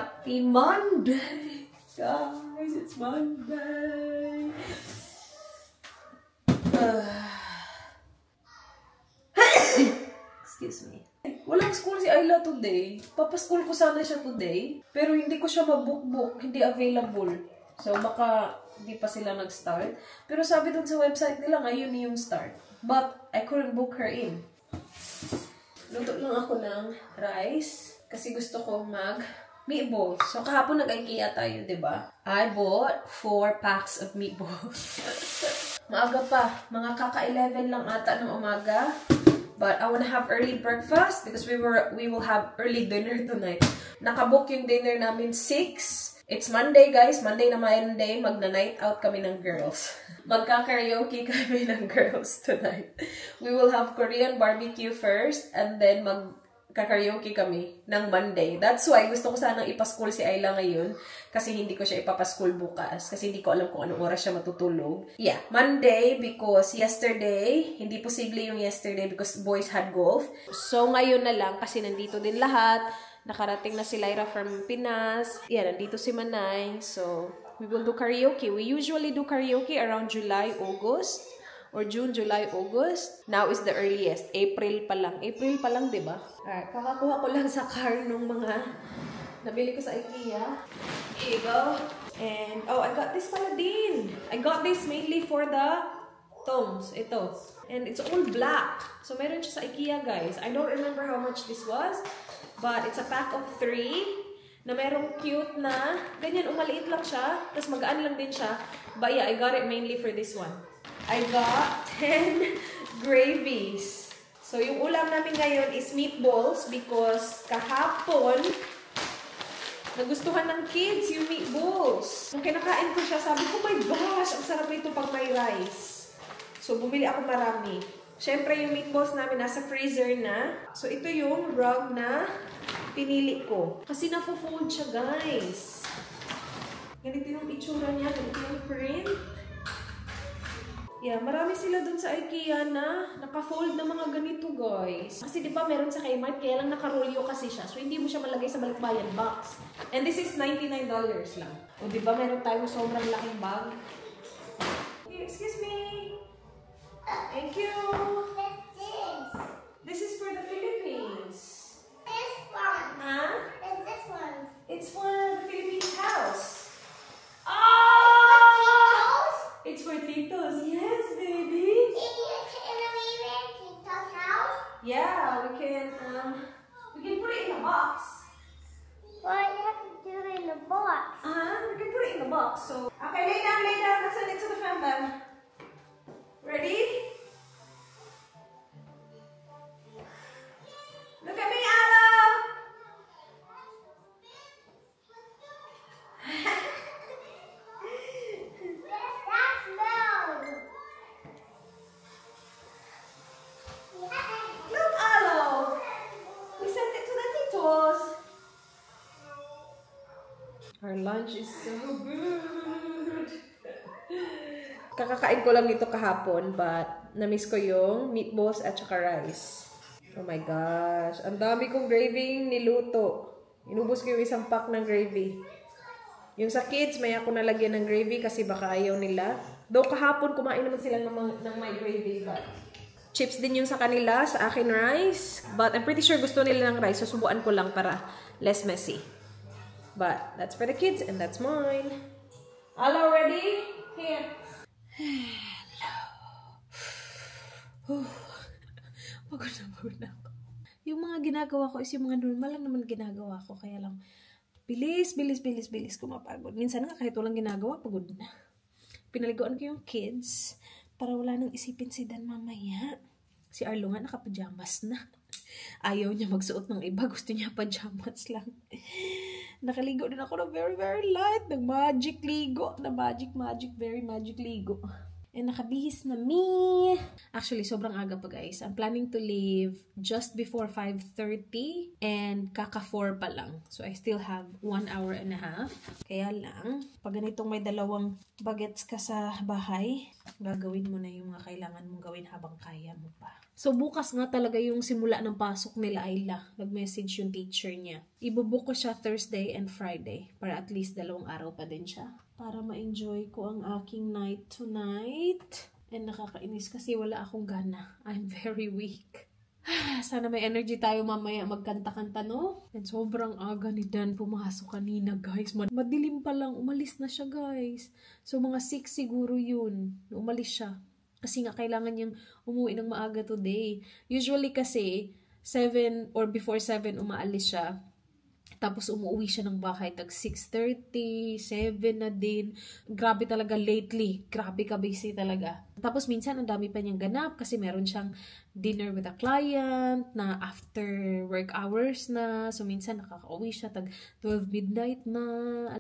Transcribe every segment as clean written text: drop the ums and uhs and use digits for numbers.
Happy Monday! Guys, it's Monday! Excuse me. Walang school si Ayla today. Papaschool ko sana siya today. Pero hindi ko siya mabook-book. Hindi available. So, baka hindi pa sila nag-start. Pero sabi dun sa website nila, ngayon yung start. But, I couldn't book her in. Luto lang ako ng rice. Kasi gusto ko meatballs. So, kahapon nag-IKEA tayo, diba? I bought 4 packs of meatballs. Maaga pa. Mga kaka-11 lang ata ng umaga. But I want to have early breakfast because we will have early dinner tonight. Nakabook yung dinner namin 6. It's Monday, guys. Monday na Monday. Magna-night out kami ng girls. Magka-karaoke kami ng girls tonight. We will have Korean barbecue first and then magka-karaoke kami ng Monday. That's why gusto ko sanang ipaschool si Ayla ngayon kasi hindi ko siya ipapaschool bukas kasi hindi ko alam kung anong oras siya matutulog. Yeah, Monday because yesterday, hindi posible yung yesterday because boys had golf. So ngayon na lang kasi nandito din lahat. Nakarating na si Lyra from Pinas. Yeah, nandito si Manay. So we will do karaoke. We usually do karaoke around July, August. Or June, July, August. Now is the earliest. April pa lang. April pa lang, diba? Alright, kakakuha ko lang sa car nung mga nabili ko sa IKEA. Here you go. And, oh, I got this pala din. I got this mainly for the tomes. Ito. And it's all black. So, meron siya sa IKEA, guys. I don't remember how much this was. But it's a pack of 3 na merong cute na, ganyan, umaliit lang siya. Tapos magaan lang din siya. But yeah, I got it mainly for this one. I got 10 gravies. So, yung ulam namin ngayon is meatballs because kahapon, nagustuhan ng kids yung meatballs. Nung kinakain ko siya, sabi ko, oh my gosh, ang sarap nito pag may rice. So, bumili ako marami. Siyempre, yung meatballs namin nasa freezer na. So, ito yung rug na pinili ko. Kasi na-fold siya, guys. Ganito yung itsura niya, ganito yung print. Yeah, marami sila dun sa IKEA na naka-fold na mga ganito, guys. Kasi di ba meron sa Kmart, kaya lang naka-rolyo kasi siya. So, hindi mo siya malagay sa balikbayan box. And this is $99 lang. O, di ba meron tayong sobrang laking bag? Here, excuse me. Thank you. This is for the Philippines. This one. Huh? And this one. It's for the Philippines house. It's for Tito's. Yes, baby. Can we live in Tito's house? Yeah, we can put it in a box. Well, you have to do it in a box. We can put it in the box. So, okay, lay down. Let's send it to the fan then. Ready? Look at me, Alo. Look, Alo. We sent it to the Titos. Our lunch is so good. Kakakain ko lang nito kahapon, but na-miss ko yung meatballs at saka rice. Oh my gosh. Ang dami kong gravy niluto. Inubos ko yung isang pack ng gravy. Yung sa kids, may ako nalagyan ng gravy kasi baka ayaw nila. Though kahapon, kumain naman sila ng my gravy, but chips din yung sa kanila, sa akin rice. But I'm pretty sure gusto nila ng rice, so subuan ko lang para less messy. But that's for the kids and that's mine. All ready? Here. Hello. Pagod na ako. Yung mga ginagawa ko is yung mga normal lang naman ginagawa ko. Kaya lang, bilis kumapagod. Minsan nga kahit walang ginagawa, pagod na. Pinaliguan ko yung kids para wala nang isipin si Dan mamaya. Si Arlo nga nakapajamas na. Ayaw niya magsuot ng iba. Gusto niya pajamas lang. Nakaligo din ako na very, very light. Nag-magic ligo. Na magic, very magic ligo. And nakabihis na me. Actually, sobrang aga pa guys. I'm planning to leave just before 5:30 and kaka-4 pa lang. So, I still have 1 hour and a half. Kaya lang, pag ganitong may dalawang bagets ka sa bahay, gagawin mo na yung mga kailangan mong gawin habang kaya mo pa. So, bukas nga talaga yung simula ng pasok nila Ayla. Nag-message yung teacher niya. Ibubook ko siya Thursday and Friday para at least 2 araw pa din siya. Para ma-enjoy ko ang aking night tonight. And nakakainis kasi wala akong gana. I'm very weak. Sana may energy tayo mamaya magkanta-kanta, no? And sobrang aga ni Dan pumasok kanina, guys. Madilim pa lang. Umalis na siya, guys. So, mga 6 siguro yun. Umalis siya. Kasi nga, kailangan niyang umuwi ng maaga today. Usually kasi, 7 or before 7 umaalis siya. Tapos umuwi siya ng bahay tag 6:30, 7 na din. Grabe talaga lately. Grabe ka busy talaga. Tapos minsan ang dami pa niyang ganap kasi meron siyang dinner with a client na after work hours na. So minsan nakaka-uwi siya tag 12 midnight na.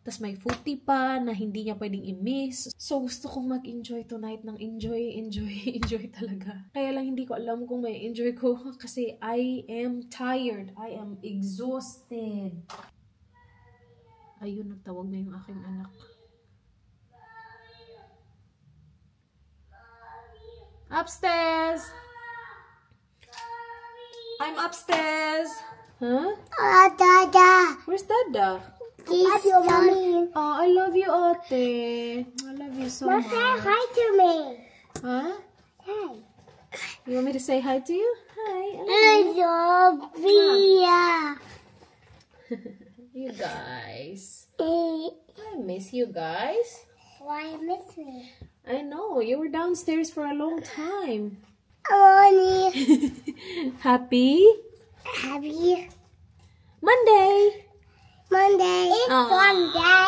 Tapos may footy pa na hindi niya pwedeng i-miss. So gusto kong mag-enjoy tonight ng enjoy talaga. Kaya lang hindi ko alam kung may enjoy ko kasi I am tired. I am exhausted. Ayun, nagtawag na yung aking anak. Upstairs! I'm upstairs! Huh? Dada. Where's Dada? Love you, Mommy. Oh, I love you, Ate. I love you so much. Say hi to me. Huh? Hi. You want me to say hi to you? Hi. I love you. You guys. Hey. I miss you guys. Why miss me? I know. You were downstairs for a long time. Mommy. Happy? Happy Monday. Monday. It's Monday.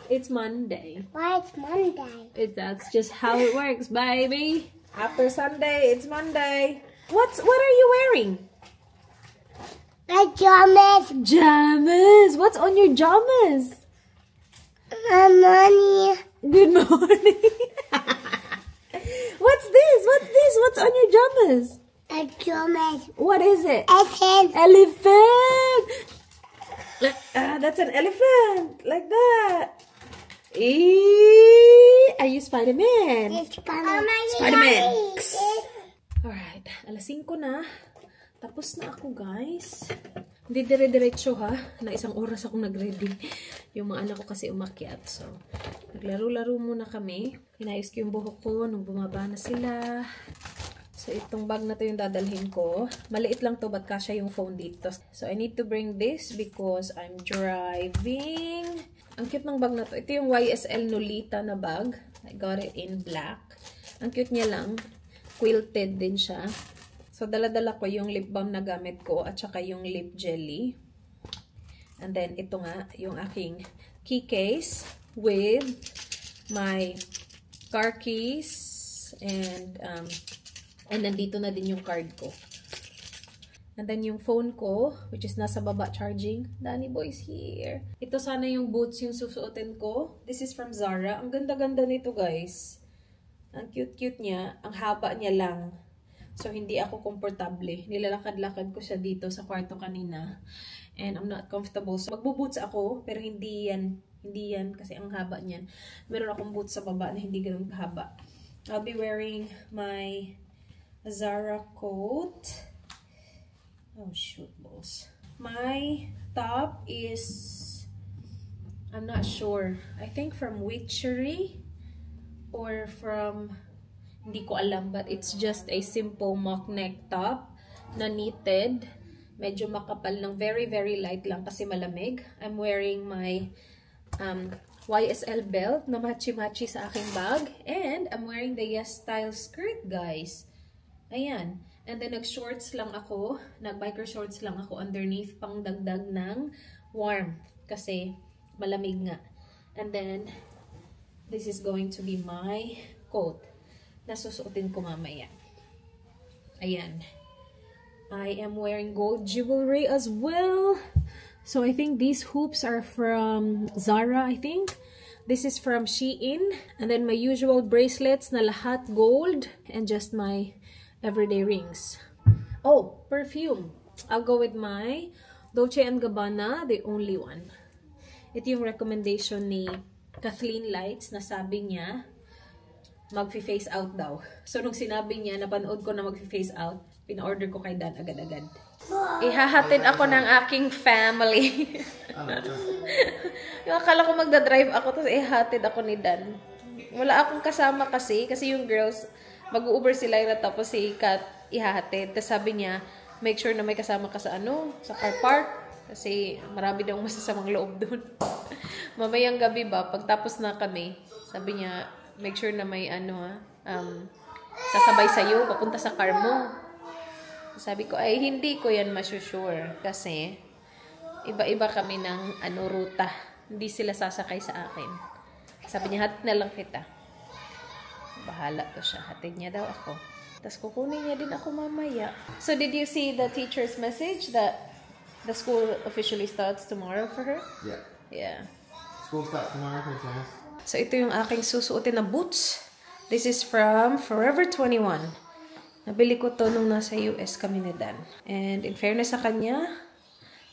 It's Monday. Why it's Monday? That's just how it works, baby. After Sunday, it's Monday. What are you wearing? Pajamas. Jammers. What's on your jammers? Money. Good morning. What's this? What's on your jammers? Pajamas. What is it? Elephant. Elephant. That's an elephant. Like that. Are you Spider-Man? It's Spider-Man. Spider-Man. Alright. 5:00 na. Tapos na ako, guys. Hindi dire-diretso, ha. Na 1 oras akong nag-ready. Yung mga anak ko kasi umakyat. So, naglaro-laro muna kami. Pinayos ko yung buhok ko nung bumaba na sila. So, itong bag na to yung dadalhin ko. Maliit lang to, but kasya yung phone dito. So, I need to bring this because I'm driving. Ang cute ng bag na to. Ito yung YSL Nolita na bag. I got it in black. Ang cute niya lang. Quilted din siya. So, dala-dala ko yung lip balm na gamit ko at saka yung lip jelly. And then, ito nga, yung aking key case with my car keys and nandito na din yung card ko. And then, yung phone ko, which is nasa baba charging. Danny Boy's here. Ito sana yung boots yung susuotin ko. This is from Zara. Ang ganda-ganda nito, guys. Ang cute-cute niya. Ang haba niya lang. So, hindi ako komportable. Nilalakad-lakad ko siya dito sa kwarto kanina. And I'm not comfortable. So, magbuboots ako, pero hindi yan. Hindi yan, kasi ang haba niyan. Meron akong boots sa baba na hindi ganun kahaba. I'll be wearing my Zara coat. Oh, shoot balls. My top is, I'm not sure. I think from Witchery or from, hindi ko alam, but it's just a simple mock neck top na knitted. Medyo makapal lang. Very, very light lang kasi malamig. I'm wearing my YSL belt na matchy-matchy sa aking bag. And I'm wearing the Yes Style skirt, guys. Ayan. And then, nag-shorts lang ako. Nag-biker shorts lang ako underneath pang dagdag ng warmth. Kasi malamig nga. And then, this is going to be my coat na susuotin ko mamaya. Ayan. I am wearing gold jewelry as well. So, I think these hoops are from Zara, I think. This is from Shein. And then my usual bracelets na lahat gold. And just my everyday rings. Oh, perfume. I'll go with my Dolce & Gabbana, the only one. Ito yung recommendation ni Kathleen Lights na sabi niya, mag-face out daw. So, nung sinabi niya, napanood ko na mag-face out, pina-order ko kay Dan agad-agad. Ihahatid ako ng aking family. Yung akala ko magdadrive ako, tapos ihahatid ako ni Dan. Wala akong kasama kasi yung girls, mag-Uber sila na tapos si Kat ihahatid. Tapos sabi niya, make sure na may kasama ka sa sa car park. Kasi marami daw masasamang loob dun. Mamayang gabi ba, pagtapos na kami, sabi niya, make sure na may sasabay sa'yo, papunta sa car mo. Sabi ko, ay hindi ko yan masusure. Kasi, iba-iba kami ng ruta. Hindi sila sasakay sa akin. Sabi niya, hatid na lang kita. Bahala to siya. Hatid niya daw ako. Tapos kukunin niya din ako mamaya. So, did you see the teacher's message that the school officially starts tomorrow for her? Yeah. Yeah. School starts tomorrow for class. So, ito yung aking susuotin na boots. This is from Forever 21. Nabili ko to nung nasa US kami ni Dan. And in fairness sa kanya,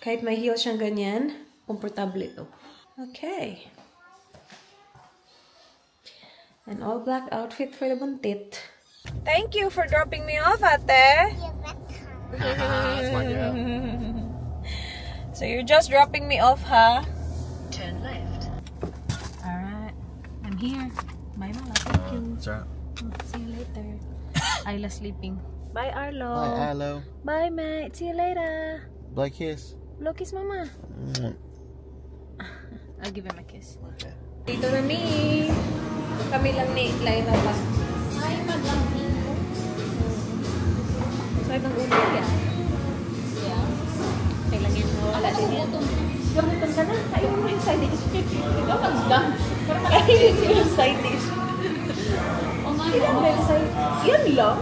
kahit may heels siyang ganyan, komportable ito. Okay. An all black outfit for the buntit. Thank you for dropping me off, ate. That's my girl. So you're just dropping me off, huh? Turn left. Alright. I'm here. Bye, Mama. Thank you. That's right. See you later. Ayla sleeping. Bye, Arlo. Hi, hello. Bye, mate. See you later. Blow kiss. Blow kiss, Mama. I'll give him a kiss. Okay. Dito na mi. Kami lang ni Laila pa. Ay, madlang dito. So, ibang ulo yan. Yeah. Kailangan mo. Wala din yan. Gamutan ka na. Kain mo yung side dish. Ikaw mag-dunk. Pero Kain mo yung side dish. O nga, Ilan ba yung side? Yan lang.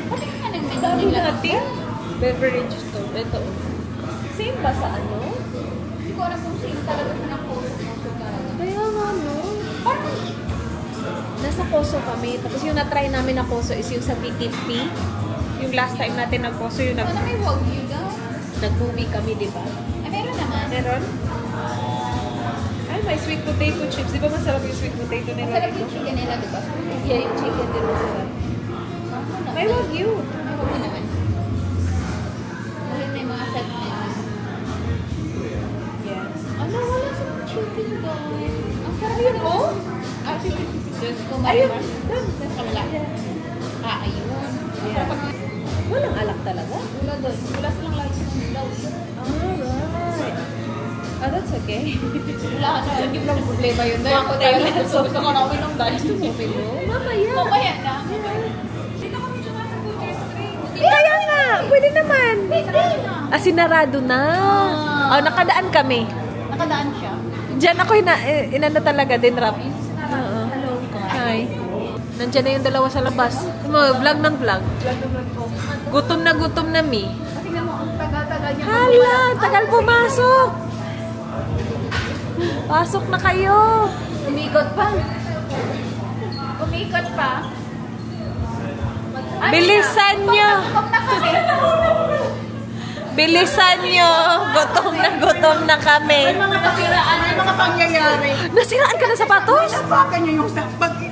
pati ka nag-menu Dami nila. natin. Beverage to. Ito. Same ba sa ano? Hindi ko alam kung sino talaga sa na-post mo. Kaya nga, no? Parang, Nasa Koso kami. Tapos yung na-try namin na Koso is yung sa BKP. Yung last time natin nag-Koso yung ano may wagyu daw? nag-movie kami, di ba? Ay, meron naman. Meron? Ay, may sweet potato chips. Di ba masarap yung sweet potato nila? Masarap yung chicken nila, di ba? Yeah, yung chicken din masarap. May wagyu. May wagyu naman. Dahil may mga set menus. Yes. Ano, wala sa chicken guys. Ang sarap yun, oh! Ah, doon ko Ayun. marimar. Doon. Sa kabila. Ah, ayun. Yeah. Walang alak talaga? Wala doon. Wala silang license daw. Alright. Oh, that's okay. Wala ka na. Hindi mo lang problema yun. Dahil ako dahil gusto ko na uminom dahil gusto mo uminom. Mamaya. Mamaya na. Dito kami siya sa Future Street. Kaya nga, pwede naman. Pwede na. Ah, sinarado na. Oh, nakadaan kami. Nakadaan siya. Diyan ako inano talaga din, Rap. Oo. Hello. Hi. Nandiyan na yung dalawa sa labas. Vlog ng vlog. Gutom na mi. Tingnan mo, ang tagal-tagal niya. Hala, tagal pumasok. Pasok na kayo. Umikot pa. Umikot pa. Bilisan nyo. Pag na kami. Bilisan nyo. Gutom na kami. Mga nasiraan, may mga pangyayari. Nasiraan ka ng sapatos? Napakan niyo yung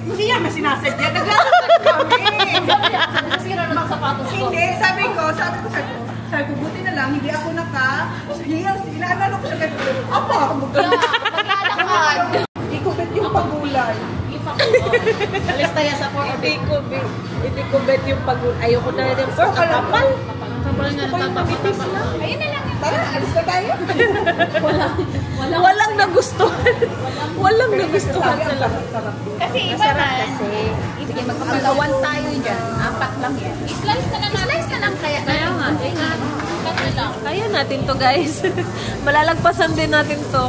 hindi yan na sinasadya. Naglalakad kami. Nasira naman sapatos ko. Hindi, sabi ko, buti na lang, hindi ako naka-heels. Inaano ko siya ganito. Apa, ako Maglalakad. ikubit yung pagulay. Alis tayo sa Hindi ko bet yung ayoko na rin yung pork. Kapal. Kapal nga ng tapos. Ayun na lang. Tara, alis na tayo. Walang nagustuhan. Walang nagustuhan sa lahat. Sarap. Kasi iba na. Sige, magpapagawan tayo dyan. 4 lang yan. I-slice na lang natin. I-slice na lang kaya. Kaya nga. Tatlo lang. Kaya natin to, guys. Malalagpasan din natin to.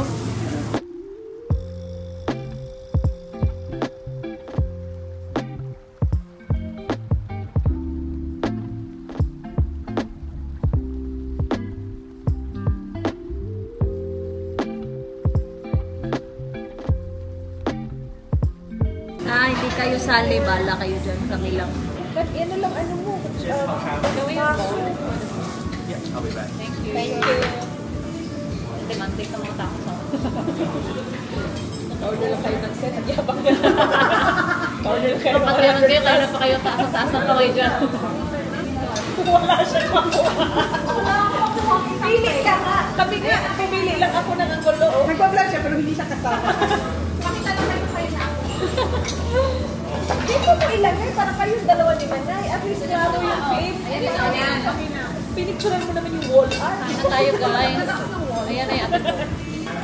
sali, bala kayo dyan. Kami lang. Ano lang, ano mo? Gawin yung phone. I'll be back. Thank you. Thank you. Demante ka mga tao sa Order lang kayo ng set. Nagyabang na. Order lang kayo. Pag meron kayo, kaya na pa kayo taas-taasan pa kayo dyan. Wala siyang makuha. Pili ka nga. Kami nga, pumili lang ako ng anggulo. Nagpa-vlog siya pero hindi siya kasama. Pakita lang kayo kayo na ako. Dito mo ilagay para kayong dalawa ni Manay. At least klaro yung babe. Ayan. Pinicturean mo naman yung wall art. Kain na tayo, guys. Ayan na yung akin ko.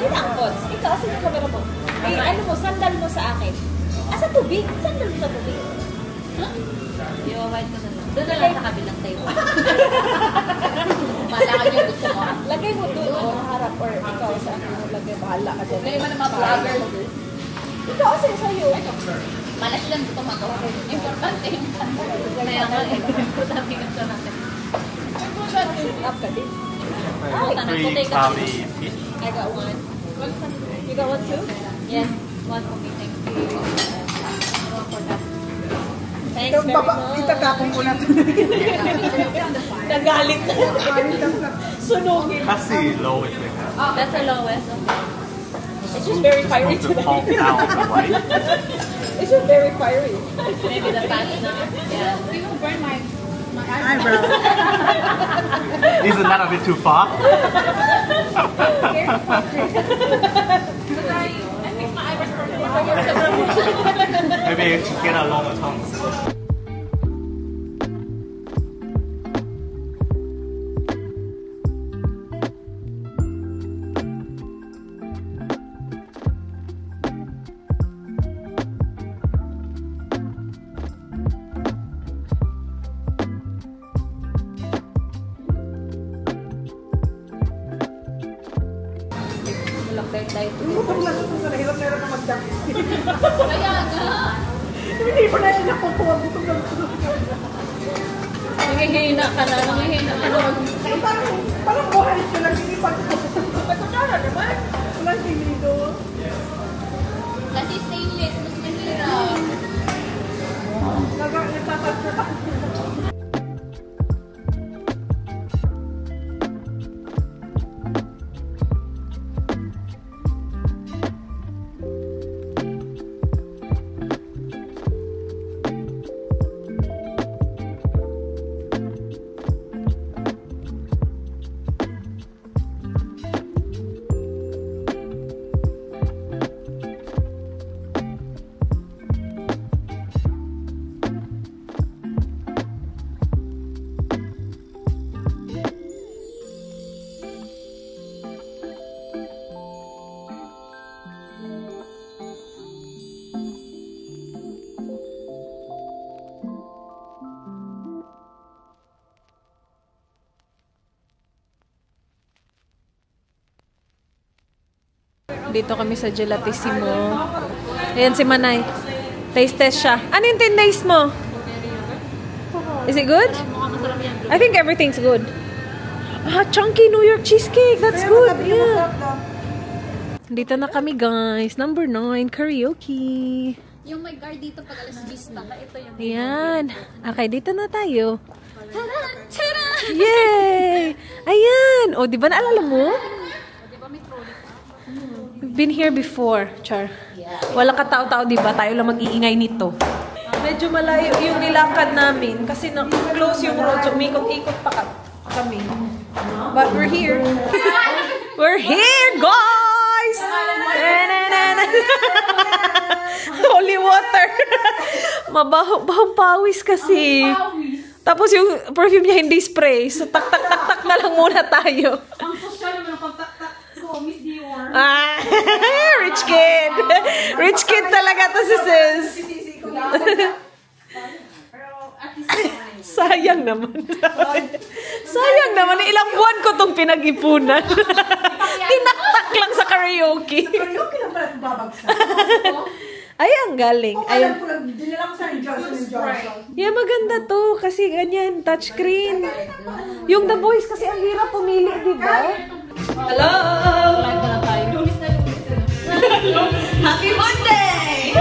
Ilang pots? Ikaw, asan yung camera mo? Eh, ano mo, sandal mo sa akin. Sa tubig? Sandal mo sa tubig. Huh? I-white ko na lang. Doon na lang sa kabilang tayo. Malakan yung gusto mo. Lagay mo doon o harap or ikaw sa akin mo lagay. Bahala ka dyan. Ngayon man ang mga vlogger. Ikaw, asan sa'yo? Malas lang gusto mo. Importante yung kaya nga eh. Importante yung gusto natin. Up ka din. Three cloudy fish. I got one. You got one too? Yes. One for me. Thank you. One for that. Thanks very much. Itatapon ko na ito. Nagalit na. Sunugin. That's the lowest they have. That's the lowest. It's just very fiery Supposed to today. pump down the white. It's just very fiery. Maybe the fat na. Yeah. You will burn my Eyebrow. Isn't that a bit too far? I fix my eyebrows for Maybe you should get a longer tongue. Hirap na hirap na mag-jump. Kaya nga. Hindi pa na siya nakukuha. Gutom na gutom. Nangihina ka na. Nangihina ka na. Ay, parang buhay ko lang. Hindi pa ito. Ito na naman. Walang tinido. Kasi stainless. Mas mahirap. Nagtatagsa. Dito kami sa Gelatissimo. Ayan si Manay. Taste test siya. Ano yung taste mo? Is it good? I think everything's good. Ah, chunky New York cheesecake. That's good. Yeah. Dito na kami, guys. Number 9, karaoke. Yung may guard dito pag alas vista. Ito yung Ayan. Okay, dito na tayo. Tada! Tada! Yay! Ayan. O, di ba naalala mo? We've been here before, Char. Walang katao-tao, di ba? Tayo lang mag-iingay nito. Medyo malayo yung nilakad namin kasi na-close yung road. So, umikot-ikot pa kami. But we're here. We're here, guys! Holy water. Mabahong pawis kasi. Tapos yung perfume niya hindi spray. So, tak-tak-tak-tak na lang muna tayo. Ang social naman ang pagtak-tak ko, Miss Dior. Ah, rich kid. Rich kid talaga to si sis. Sisi ko lang. Pero at least Sayang naman. Sayang naman. Ilang buwan ko tong pinag-ipunan. Tinaktak lang sa karaoke. karaoke lang pala babagsak. Ay, ang galing. Kung Ay, alam ko lang, dinala ko sa Johnson & Johnson. yeah, maganda to. Kasi ganyan, touchscreen. Yung The Voice kasi ang hirap pumili, di ba? Hello! Live na lang tayo. Happy Monday!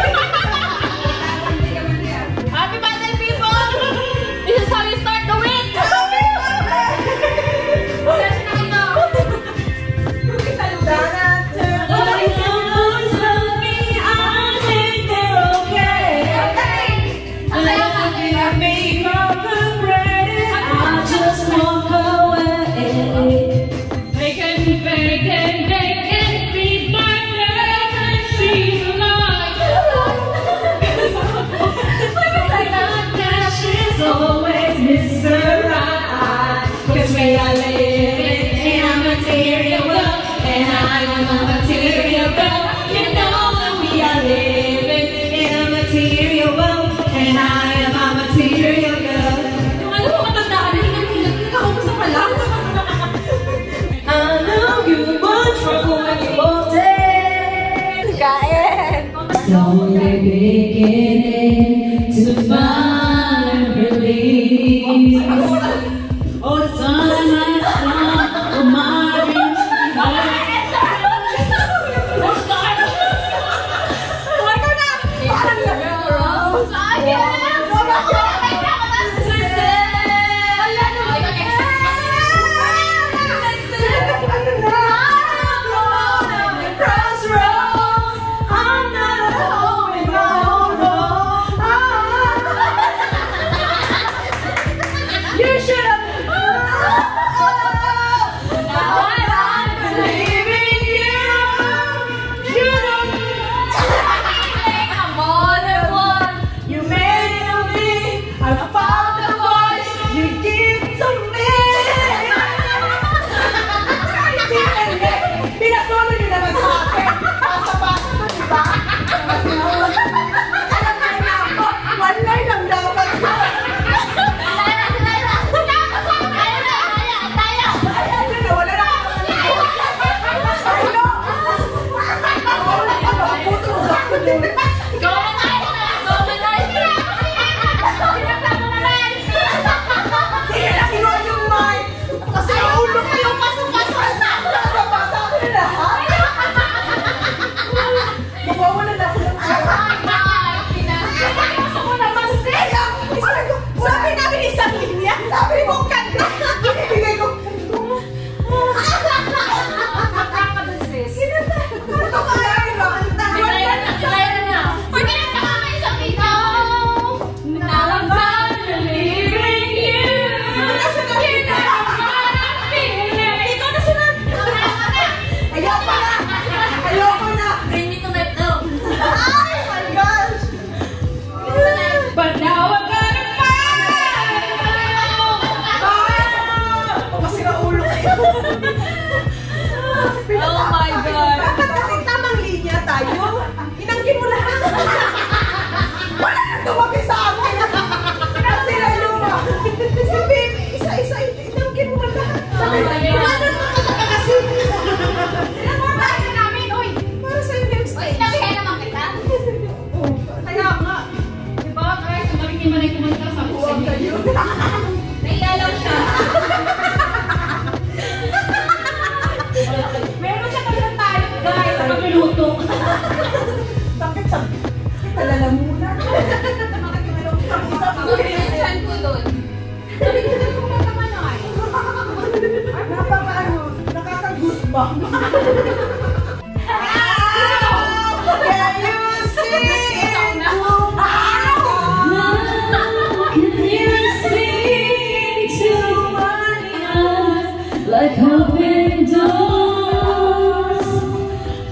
hindi man ay kumanta sa buwan kayo. Naialaw siya. Meron siya kanyang tayo, guys, sa pagluluto. Bakit sa... Kalalamunan. Saan ko doon? Nabigyan ko mga kamanay. Napaka-ano, nakaka-goosebump. Like open doors,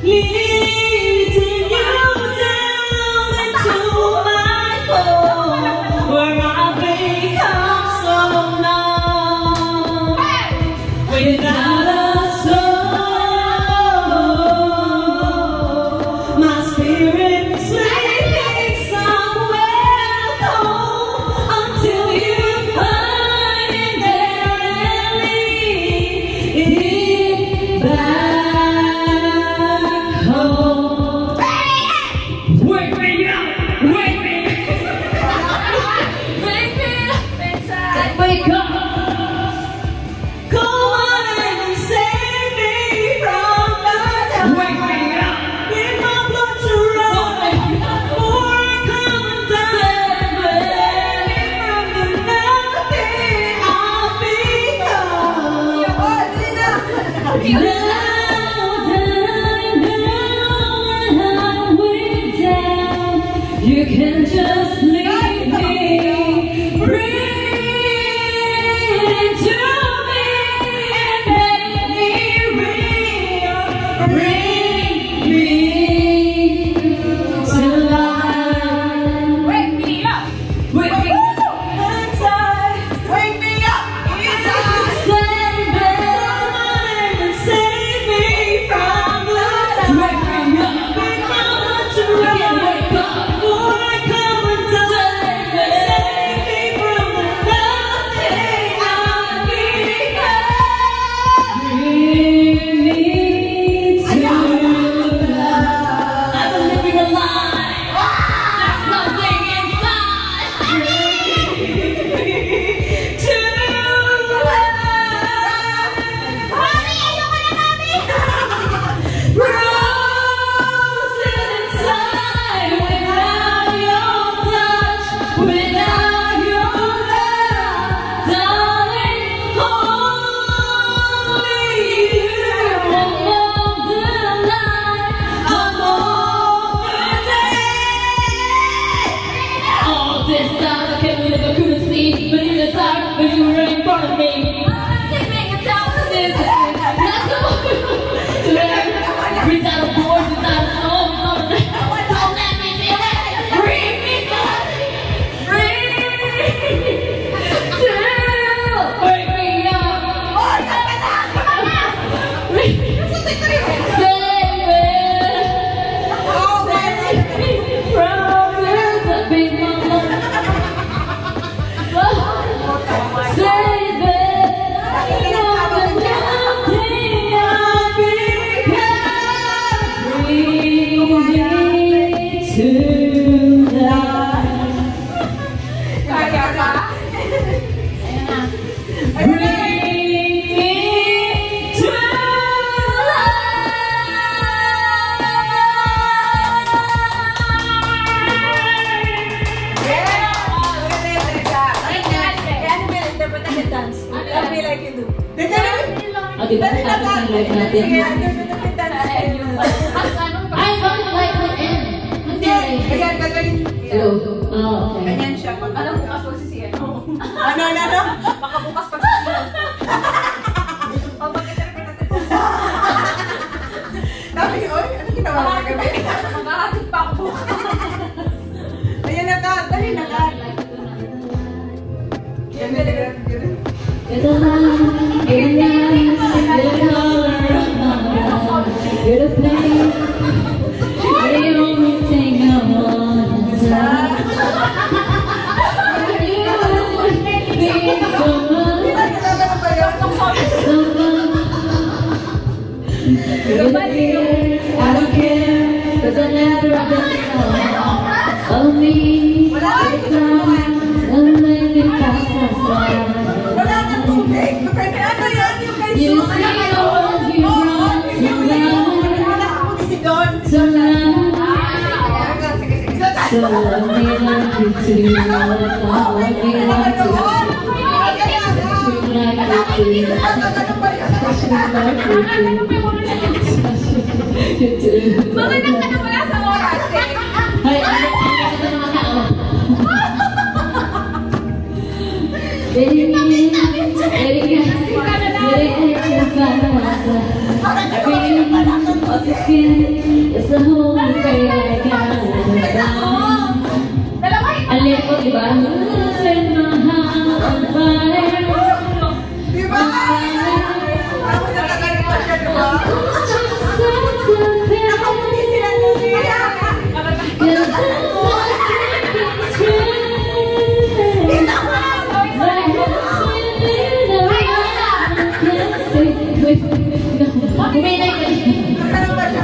leading you down into my core, where I become so numb, without a soul. My spirit sleeping somewhere cold until you find it there and lead it back home. Wake me up! Wake me up! Wake me up! Wake up! Come on and save me from the dark. Wake me up! Get my blood to run before I come undone. Save me from the nothing I've become. Now that I know when I'm way down, you can just leave me. Breathe into me and make me real. Bring me to life. Wake me up! Wake me up inside. Wake me up! Save me, and save me from the dark. Wake me up, wake my blood to run. Wake up before I come undone. Save me from the nothing I've become. Bring me to life. I've been living a lie. There's something inside. To frozen inside without your touch, without your love, darling. Only you alone the night, alone the day. All this time I can't believe I couldn't see, but in the dark, but you were in front of me. Sleeping in thousands is not so without a board, without a soul, without a don't let me be away. Bring me back. Bring to wake me up. Save me. Save me from the big mama. Save me. Diba tapos ang live natin? Ay, bakit live na end? Hindi. Ayan, gagawin. Hello? Oh, okay. Ganyan siya. Alam bukas magsisiyan. Ano? Baka bukas magsisiyan. O, pag-interpret natin. Sabi, oy, ano ginawa mo kagabi? Maghahatid pa ako bukas. Ayan na ka, dali na ka. Yan na. You're the light, you're the light, you're the color of my blood. You're the pain, you're the only thing I want inside. You mean so much, so much. You're the fear, I don't care, 'cause I never been so. Follow me, every time. Mamanang ka na wala sa oras eh. Hoy, ano ka mga tao? Very it's the whole way I got alit ko, diba? Set my heart on fire. Diba? Tapos nakagalit pa siya, diba? Nakaputi sila niya. Kuminay ka niya. Nakalang pa siya.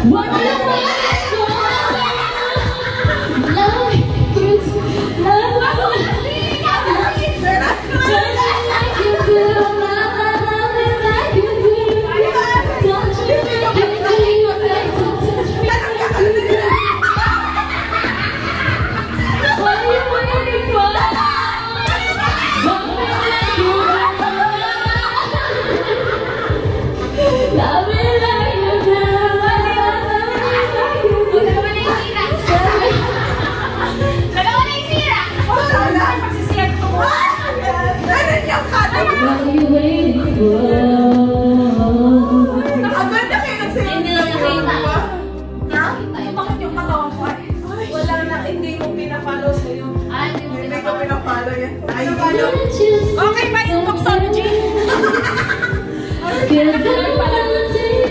Okay ba yung Boxology?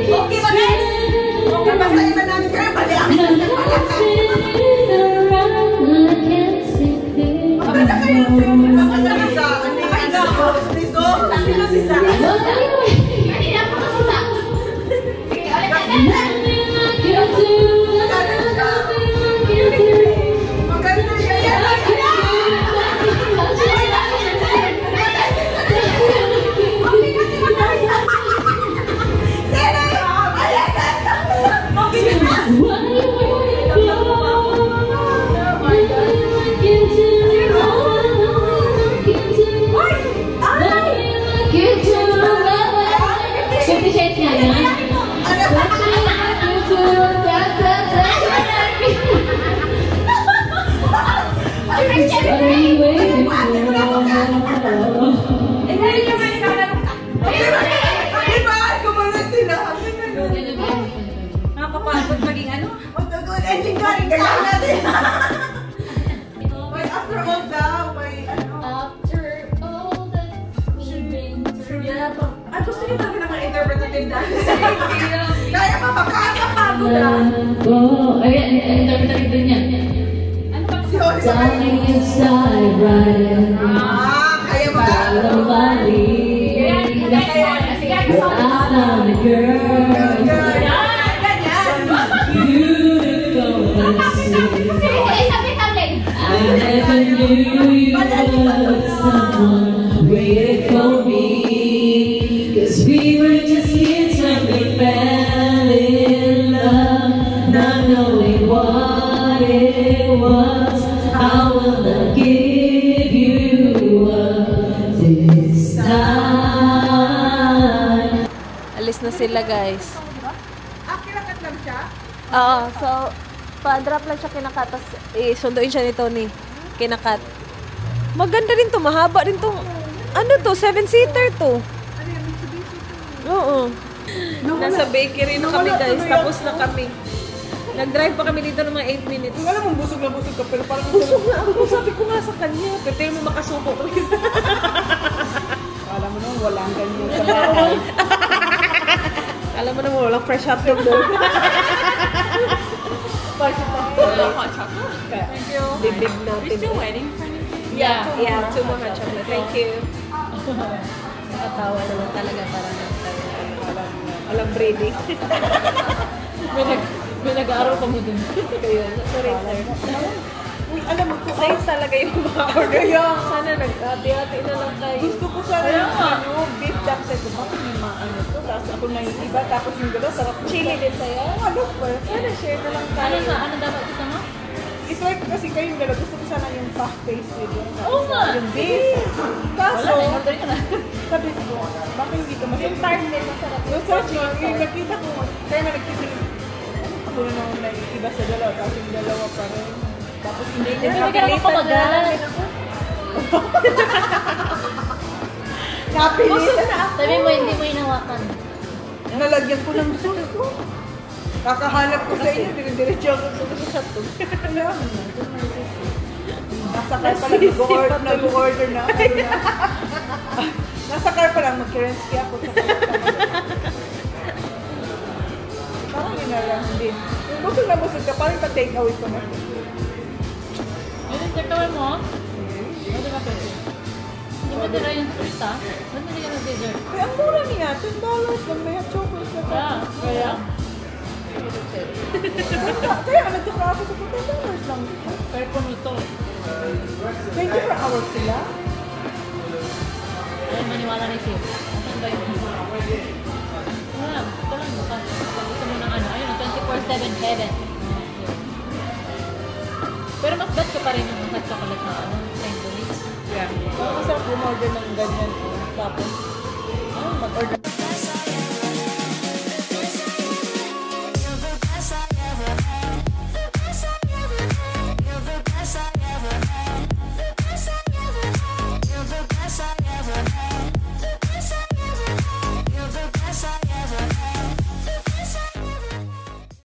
Okay ba guys? Okay ba sa iba namin kayo? Bali ang maganda kayo sa iyo. Maganda ka sa Lizo. Sino si Sa? Kanina po kasi Sa. Sige, ulit natin. Maganda siya. Nakapapagod maging ano? Ending galing kailangan natin. Wait, after all daw, may ano. After all that we've been through. Ay, gusto niyo talaga ng mga interpretative dance? Kaya pa makakapagod ah. Ayan, interpretative din yan. Ano ba? Si Oli sa Darling, you started riding. kaya Follow my lead. But I found a girl. Beautiful and sweet. I never knew you were someone waiting for me. 'Cause we were just kids when we fell in love, not knowing what it was. I will not give you up this time. Alis na sila, guys. kinakat lang siya? Oo, so, pa-drop lang siya kinakat, tapos sunduin siya ni Tony. Kinakat. Maganda rin to, mahaba rin tong, ano to, 7-seater to. Ano yung Mitsubishi to? Oo. Nasa bakery na kami, guys. Tapos na kami. Nag-drive pa kami dito ng mga 8 minutes. Alam mo, busog na busog ka, pero parang Busog na ako. Sabi ko nga sa kanya. Pero mo makasuko. alam mo naman, walang ganyan sa bahay. Alam mo naman, walang fresh hotdog doon. Walang hot chocolate. Thank you. Bibig natin. We're still waiting for me. Yeah, 2 more hot chocolate. Thank you. Nakatawa naman talaga para alam Brady. May nag-aaral pa mo dun. Kayo, sorry sir. Uy, alam mo, Safe talaga yung mga order. Sana nagkati-hati na lang tayo. gusto ko sana yung ano, beef duck sa ito. Bakit may maano to? Tapos ako na yung iba, tapos yung gano'n, sarap. Chili din sa'yo. Ano pa? Sana share na lang tayo. Ano dapat kita mo? I-try ko kasi kayong dalawa. Gusto ko sana yung puff pastry doon. Oo nga. Yung beef. Kaso, Wala na, order ka na. sabi ko, bakit hindi ko masarap? Yung tart din, masarap. Yung search ko, yung nakita ko, kaya nga nagtitingin. Ako na naman na iba sa dalawa, tapos yung dalawa pa rin. Tapos hindi ko Hindi ka naman kumagal. napilitan na ako. Sabi mo, hindi mo inawakan. Nalagyan ko ng sauce ko. Kakahanap ko sa inyo, dire-diretso ako sa shotgun. Alam mo na, nasa car pa lang, nag-order na. Nasa car pa lang, mag-currency ako. Parang yun na lang din. Busog na busog ka, parang pa-take away ko na. Yung take-away mo? Ano ka pwede? Hindi mo dira yung fruit ha? Ba't hindi ka nag-dessert? Ay, ang mura niya, $10 lang may hot chocolate na ka. Kaya? Kaya nagtaka ako sa $10 lang. Kaya po nito. 24 hours sila. Ay, maniwala na siya. Saan ba yun? Wala, ito lang. Pag gusto mo ng ano, ayun, 24/7 heaven. Pero mas bet ko pa rin yung hot chocolate na ano, St. Louis. Yeah. Masarap umorder ng ganyan. Tapos, mag-order